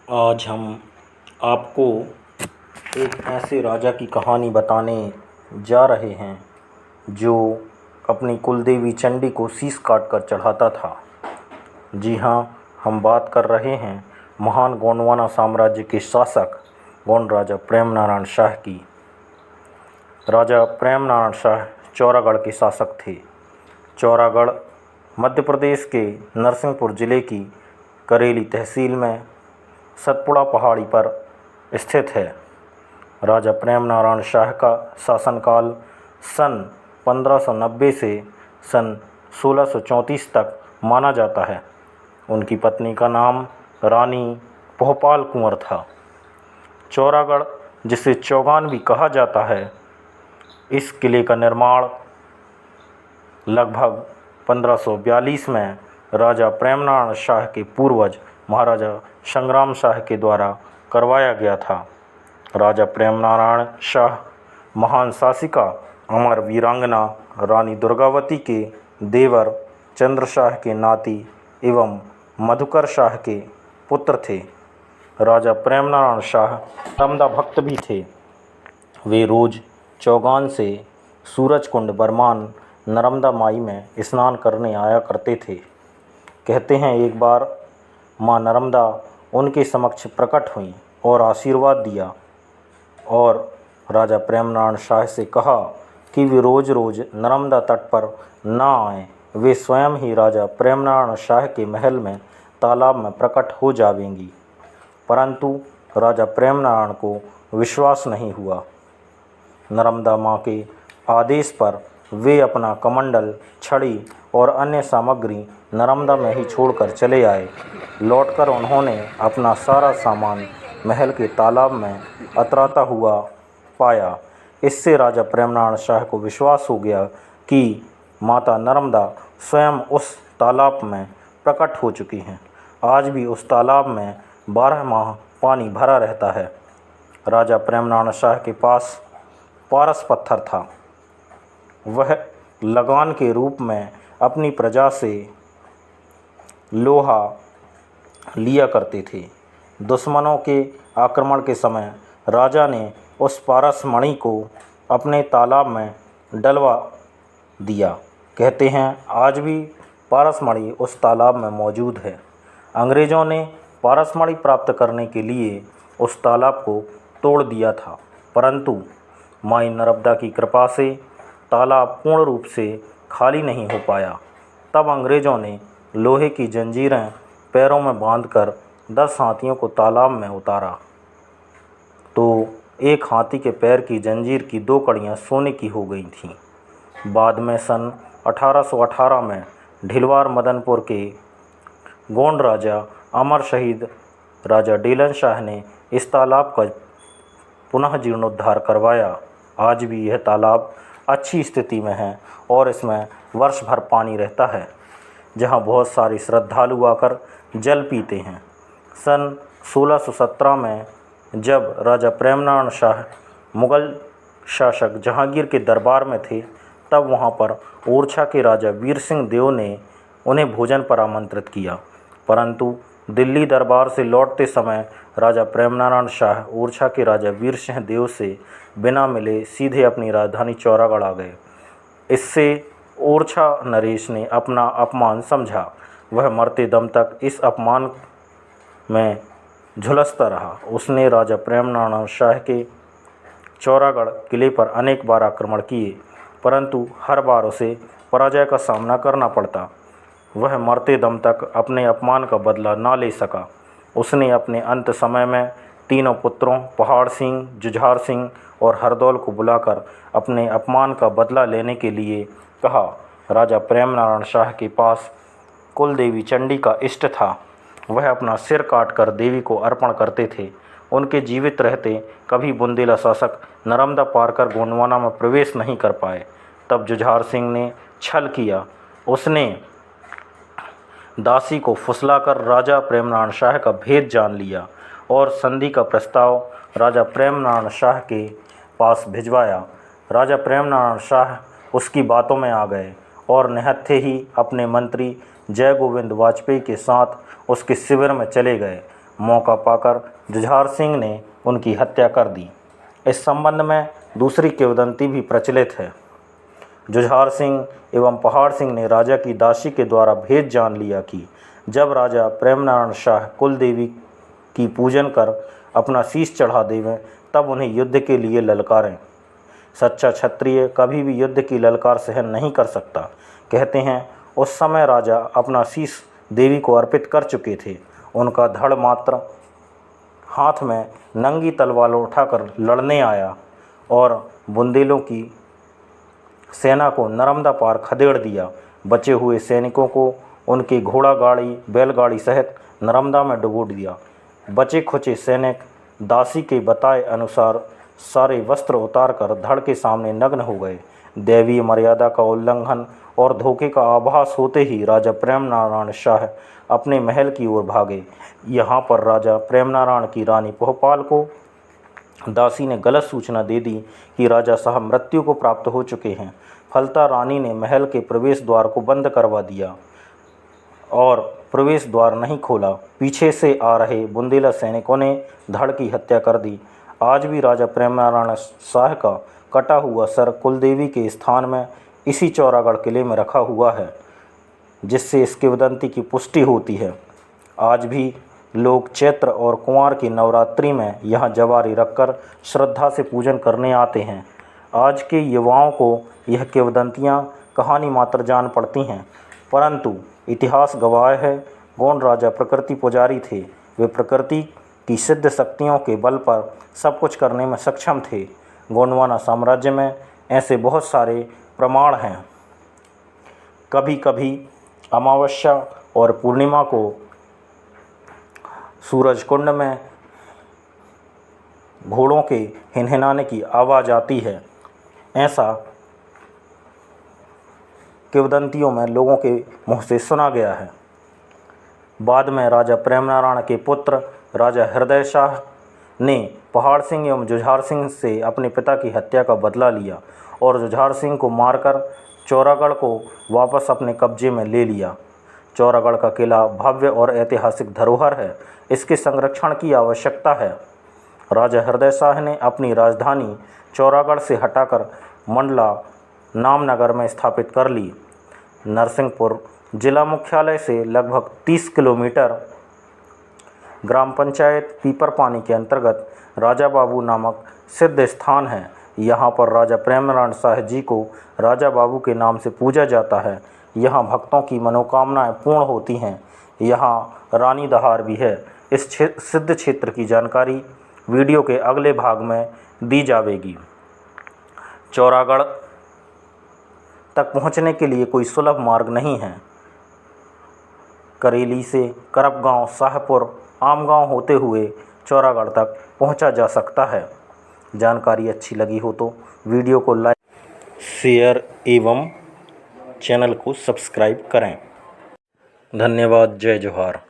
आज हम आपको एक ऐसे राजा की कहानी बताने जा रहे हैं जो अपनी कुलदेवी चंडी को शीश काट कर चढ़ाता था। जी हाँ, हम बात कर रहे हैं महान गोंडवाना साम्राज्य के शासक गोंड राजा प्रेम नारायण शाह की। राजा प्रेम नारायण शाह चौरागढ़ के शासक थे। चौरागढ़ मध्य प्रदेश के नरसिंहपुर जिले की करेली तहसील में सतपुड़ा पहाड़ी पर स्थित है। राजा प्रेम नारायण शाह का शासनकाल सन 1590 से सन 1634 तक माना जाता है। उनकी पत्नी का नाम रानी भोपाल कुंवर था। चौरागढ़, जिसे चौगान भी कहा जाता है, इस किले का निर्माण लगभग 1542 में राजा प्रेम नारायण शाह के पूर्वज महाराजा संग्राम शाह के द्वारा करवाया गया था। राजा प्रेम नारायण शाह महान शासिका अमर वीरांगना रानी दुर्गावती के देवर चंद्र शाह के नाती एवं मधुकर शाह के पुत्र थे। राजा प्रेम नारायण शाह नर्मदा भक्त भी थे। वे रोज चौगान से सूरजकुंड बरमान नर्मदा माई में स्नान करने आया करते थे। कहते हैं एक बार माँ नर्मदा उनके समक्ष प्रकट हुई और आशीर्वाद दिया और राजा प्रेम नारायण शाह से कहा कि वे रोज़ रोज़ नर्मदा तट पर न आएं। वे स्वयं ही राजा प्रेम नारायण शाह के महल में तालाब में प्रकट हो जावेंगी। परंतु राजा प्रेम नारायण को विश्वास नहीं हुआ। नर्मदा माँ के आदेश पर वे अपना कमंडल, छड़ी और अन्य सामग्री नर्मदा में ही छोड़कर चले आए। लौटकर उन्होंने अपना सारा सामान महल के तालाब में अतराता हुआ पाया। इससे राजा प्रेम नारायण शाह को विश्वास हो गया कि माता नर्मदा स्वयं उस तालाब में प्रकट हो चुकी हैं। आज भी उस तालाब में 12 माह पानी भरा रहता है। राजा प्रेम नारायण शाह के पास पारस पत्थर था। वह लगान के रूप में अपनी प्रजा से लोहा लिया करते थे। दुश्मनों के आक्रमण के समय राजा ने उस पारस मणि को अपने तालाब में डलवा दिया। कहते हैं आज भी पारस मणि उस तालाब में मौजूद है। अंग्रेज़ों ने पारस मणि प्राप्त करने के लिए उस तालाब को तोड़ दिया था, परंतु माई नर्मदा की कृपा से तालाब पूर्ण रूप से खाली नहीं हो पाया। तब अंग्रेज़ों ने लोहे की जंजीरें पैरों में बांधकर 10 हाथियों को तालाब में उतारा तो एक हाथी के पैर की जंजीर की 2 कड़ियाँ सोने की हो गई थीं। बाद में सन 1818 में ढिलवार मदनपुर के गोंड राजा अमर शहीद राजा डीलन शाह ने इस तालाब का पुनः जीर्णोद्धार करवाया। आज भी यह तालाब अच्छी स्थिति में है और इसमें वर्ष भर पानी रहता है, जहां बहुत सारे श्रद्धालु आकर जल पीते हैं। सन 1617 में जब राजा प्रेम नारायण शाह मुग़ल शासक जहांगीर के दरबार में थे, तब वहां पर ओरछा के राजा वीर सिंह देव ने उन्हें भोजन पर आमंत्रित किया, परंतु दिल्ली दरबार से लौटते समय राजा प्रेम नारायण शाह ओरछा के राजा वीर सिंह देव से बिना मिले सीधे अपनी राजधानी चौरागढ़ आ गए। इससे ओरछा नरेश ने अपना अपमान समझा। वह मरते दम तक इस अपमान में झुलसता रहा। उसने राजा प्रेम नारायण शाह के चौरागढ़ किले पर अनेक बार आक्रमण किए, परंतु हर बार उसे पराजय का सामना करना पड़ता। वह मरते दम तक अपने अपमान का बदला ना ले सका। उसने अपने अंत समय में तीनों पुत्रों पहाड़ सिंह, जुझार सिंह और हरदौल को बुलाकर अपने अपमान का बदला लेने के लिए कहा। राजा प्रेम नारायण शाह के पास कुलदेवी चंडी का इष्ट था। वह अपना सिर काटकर देवी को अर्पण करते थे। उनके जीवित रहते कभी बुंदेला शासक नर्मदा पार कर गोंडवाना में प्रवेश नहीं कर पाए। तब जुझार सिंह ने छल किया। उसने दासी को फुसलाकर राजा प्रेम नारायण शाह का भेद जान लिया और संधि का प्रस्ताव राजा प्रेम नारायण शाह के पास भिजवाया। राजा प्रेम नारायण शाह उसकी बातों में आ गए और निहत्थे ही अपने मंत्री जय गोविंद वाजपेयी के साथ उसके शिविर में चले गए। मौका पाकर जुझार सिंह ने उनकी हत्या कर दी। इस संबंध में दूसरी किंवदंती भी प्रचलित है। जुझार सिंह एवं पहाड़ सिंह ने राजा की दासी के द्वारा भेद जान लिया कि जब राजा प्रेमनारायण शाह कुल देवी की पूजन कर अपना शीश चढ़ा देवें तब उन्हें युद्ध के लिए ललकारें। सच्चा क्षत्रिय कभी भी युद्ध की ललकार सहन नहीं कर सकता। कहते हैं उस समय राजा अपना शीश देवी को अर्पित कर चुके थे। उनका धड़ मात्र हाथ में नंगी तलवार उठाकर लड़ने आया और बुंदेलों की सेना को नर्मदा पार खदेड़ दिया। बचे हुए सैनिकों को उनके घोड़ा गाड़ी बैलगाड़ी सहित नर्मदा में डुबो दिया। बचे खुचे सैनिक दासी के बताए अनुसार सारे वस्त्र उतारकर धड़ के सामने नग्न हो गए। दैवीय मर्यादा का उल्लंघन और धोखे का आभास होते ही राजा प्रेमनारायण शाह अपने महल की ओर भागे। यहाँ पर राजा प्रेमनारायण की रानी पोहपाल को दासी ने गलत सूचना दे दी कि राजा साहब मृत्यु को प्राप्त हो चुके हैं। फलता रानी ने महल के प्रवेश द्वार को बंद करवा दिया और प्रवेश द्वार नहीं खोला। पीछे से आ रहे बुंदेला सैनिकों ने धड़ की हत्या कर दी। आज भी राजा प्रेमनारायण शाह का कटा हुआ सर कुलदेवी के स्थान में इसी चौरागढ़ किले में रखा हुआ है, जिससे इस किंवदंती की पुष्टि होती है। आज भी लोग चैत्र और कुंवार की नवरात्रि में यहाँ जवारी रखकर श्रद्धा से पूजन करने आते हैं। आज के युवाओं को यह किंवदंतियाँ कहानी मात्र जान पड़ती हैं, परंतु इतिहास गवाह है गौंड राजा प्रकृति पुजारी थे। वे प्रकृति की सिद्ध शक्तियों के बल पर सब कुछ करने में सक्षम थे। गोंडवाना साम्राज्य में ऐसे बहुत सारे प्रमाण हैं। कभी कभी अमावस्या और पूर्णिमा को सूरज कुंड में घोड़ों के हिनहिनाने की आवाज़ आती है। ऐसा किंवदंतियों में लोगों के मुँह से सुना गया है। बाद में राजा प्रेमनारायण के पुत्र राजा हृदय शाह ने पहाड़ सिंह एवं जुझार सिंह से अपने पिता की हत्या का बदला लिया और जुझार सिंह को मारकर चौरागढ़ को वापस अपने कब्जे में ले लिया। चौरागढ़ का किला भव्य और ऐतिहासिक धरोहर है। इसके संरक्षण की आवश्यकता है। राजा हृदय शाह ने अपनी राजधानी चौरागढ़ से हटाकर मंडला नामनगर में स्थापित कर ली। नरसिंहपुर जिला मुख्यालय से लगभग 30 किलोमीटर ग्राम पंचायत पीपरपानी के अंतर्गत राजा बाबू नामक सिद्ध स्थान है। यहाँ पर राजा प्रेमनारायण शाह जी को राजा बाबू के नाम से पूजा जाता है। यहाँ भक्तों की मनोकामनाएं पूर्ण होती हैं। यहाँ रानी दहार भी है। इस सिद्ध क्षेत्र की जानकारी वीडियो के अगले भाग में दी जाएगी। चौरागढ़ तक पहुँचने के लिए कोई सुलभ मार्ग नहीं है। करेली से करपगांव, शाहपुर, आमगांव होते हुए चौरागढ़ तक पहुंचा जा सकता है। जानकारी अच्छी लगी हो तो वीडियो को लाइक, शेयर एवं चैनल को सब्सक्राइब करें। धन्यवाद। जय जोहार।